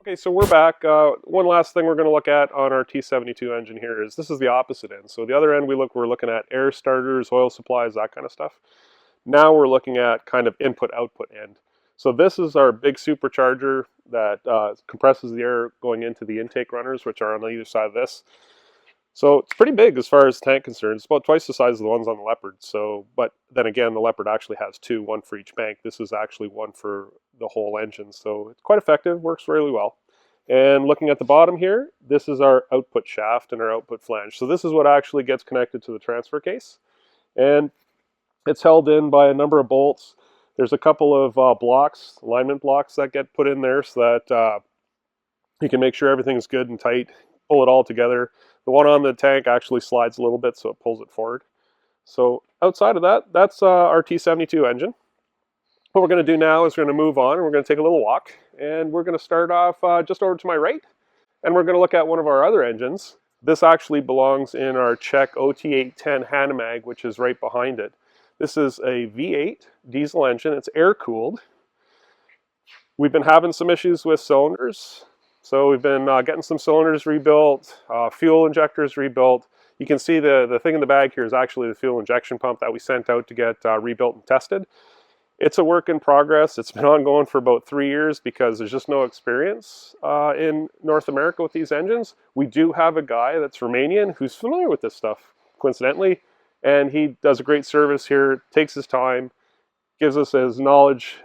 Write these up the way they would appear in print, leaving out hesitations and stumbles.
Okay, so we're back. One last thing we're going to look at on our T72 engine here is this is the opposite end. So the other end we're looking at air starters, oil supplies, that kind of stuff. Now we're looking at kind of input-output end. So this is our big supercharger that compresses the air going into the intake runners, which are on either side of this. So it's pretty big as far as the tank concerns. It's about twice the size of the ones on the Leopard. So, but then again, the Leopard actually has two, one for each bank. This is actually one for the whole engine. So it's quite effective, works really well. And looking at the bottom here, this is our output shaft and our output flange. So this is what actually gets connected to the transfer case. And it's held in by a number of bolts. There's a couple of blocks, alignment blocks that get put in there so that you can make sure everything's good and tight, pull it all together. The one on the tank actually slides a little bit, so it pulls it forward. So outside of that, that's our T72 engine. What we're going to do now is we're going to move on and we're going to take a little walk. And we're going to start off just over to my right. And we're going to look at one of our other engines. This actually belongs in our Czech OT810 Hanomag, which is right behind it. This is a V8 diesel engine. It's air-cooled. We've been having some issues with cylinders. So we've been getting some cylinders rebuilt, fuel injectors rebuilt. You can see the thing in the bag here is actually the fuel injection pump that we sent out to get rebuilt and tested. It's a work in progress. It's been ongoing for about 3 years because there's just no experience in North America with these engines. We do have a guy that's Romanian who's familiar with this stuff, coincidentally, and he does a great service here, takes his time, gives us his knowledge,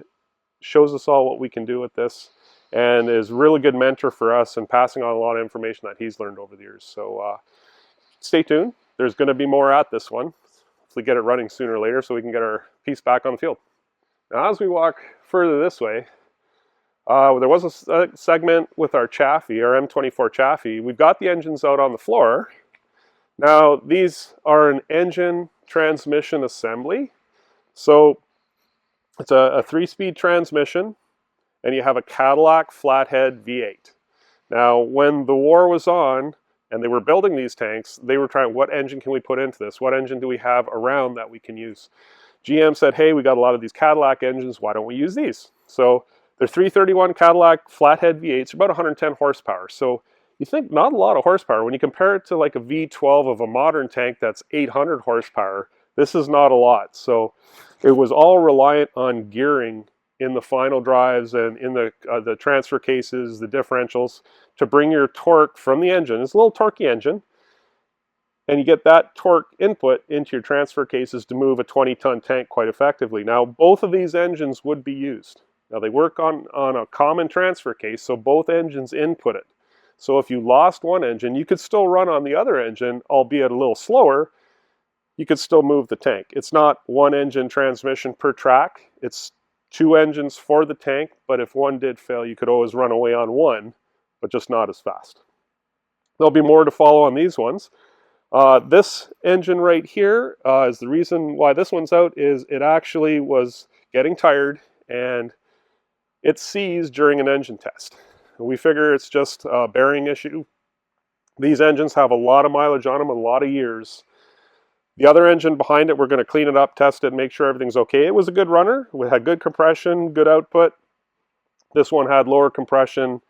shows us all what we can do with this, and is a really good mentor for us and passing on a lot of information that he's learned over the years. So stay tuned. There's going to be more at this one. Hopefully get it running sooner or later so we can get our piece back on the field. Now, as we walk further this way, there was a segment with our Chaffee, our M24 Chaffee. We've got the engines out on the floor. Now, these are an engine transmission assembly. So it's a 3-speed transmission, and you have a Cadillac flathead V8. Now, when the war was on, and they were building these tanks, they were trying, what engine can we put into this? What engine do we have around that we can use? GM said, hey, we got a lot of these Cadillac engines, why don't we use these? So they're 331 Cadillac flathead V8s, about 110 horsepower. So you think not a lot of horsepower. When you compare it to like a V12 of a modern tank that's 800 horsepower, this is not a lot. So it was all reliant on gearing in the final drives and in the transfer cases, the differentials, to bring your torque from the engine. It's a little torquey engine. And you get that torque input into your transfer cases to move a 20-ton tank quite effectively. Now, both of these engines would be used. Now, they work on a common transfer case, so both engines input it. So if you lost one engine, you could still run on the other engine, albeit a little slower. You could still move the tank. It's not one engine transmission per track. It's 2 engines for the tank, but if one did fail, you could always run away on one, but just not as fast. There'll be more to follow on these ones. This engine right here is the reason why this one's out is it actually was getting tired and it seized during an engine test. We figure it's just a bearing issue. These engines have a lot of mileage on them, a lot of years. The other engine behind it, we're going to clean it up, test it, make sure everything's okay. It was a good runner. We had good compression, good output. This one had lower compression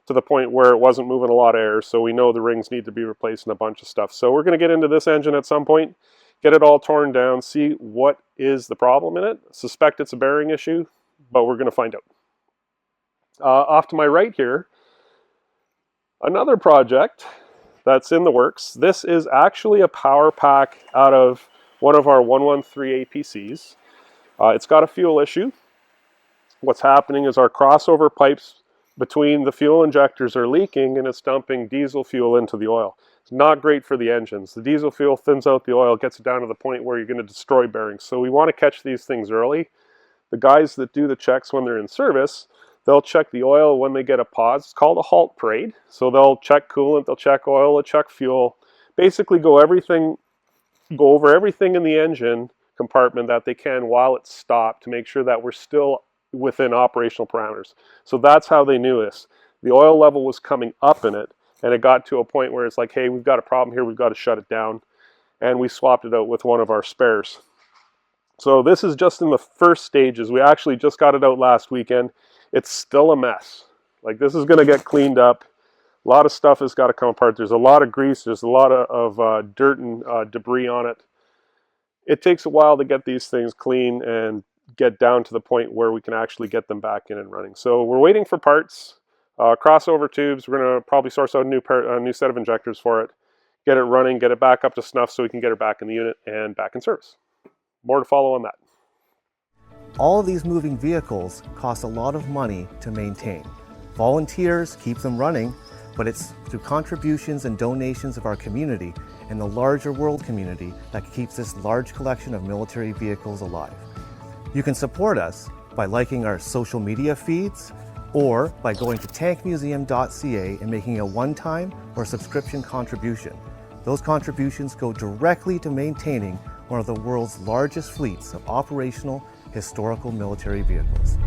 to the point where it wasn't moving a lot of air, so we know the rings need to be replaced and a bunch of stuff. So we're going to get into this engine at some point, get it all torn down, see what is the problem in it. Suspect it's a bearing issue, but we're going to find out. Off to my right here, another project that's in the works. This is actually a power pack out of one of our 113 APCs. It's got a fuel issue. What's happening is our crossover pipes between the fuel injectors are leaking and it's dumping diesel fuel into the oil. It's not great for the engines. The diesel fuel thins out the oil, gets it down to the point where you're going to destroy bearings. So we want to catch these things early. The guys that do the checks when they're in service, they'll check the oil when they get a pause. It's called a halt parade. So they'll check coolant, they'll check oil, they'll check fuel. Basically go over everything in the engine compartment that they can while it's stopped to make sure that we're still within operational parameters. So that's how they knew this. The oil level was coming up in it, and it got to a point where it's like, hey, we've got a problem here, we've got to shut it down. And we swapped it out with one of our spares. So this is just in the first stages. We actually just got it out last weekend. It's still a mess. Like, this is going to get cleaned up. A lot of stuff has got to come apart. There's a lot of grease. There's a lot of dirt and debris on it. It takes a while to get these things clean and get down to the point where we can actually get them back in and running. So we're waiting for parts. Crossover tubes, we're going to probably source out a new set of injectors for it, get it running, get it back up to snuff so we can get it back in the unit and back in service. More to follow on that. All of these moving vehicles cost a lot of money to maintain. Volunteers keep them running, but it's through contributions and donations of our community and the larger world community that keeps this large collection of military vehicles alive. You can support us by liking our social media feeds or by going to tankmuseum.ca and making a one-time or subscription contribution. Those contributions go directly to maintaining one of the world's largest fleets of operational historical military vehicles.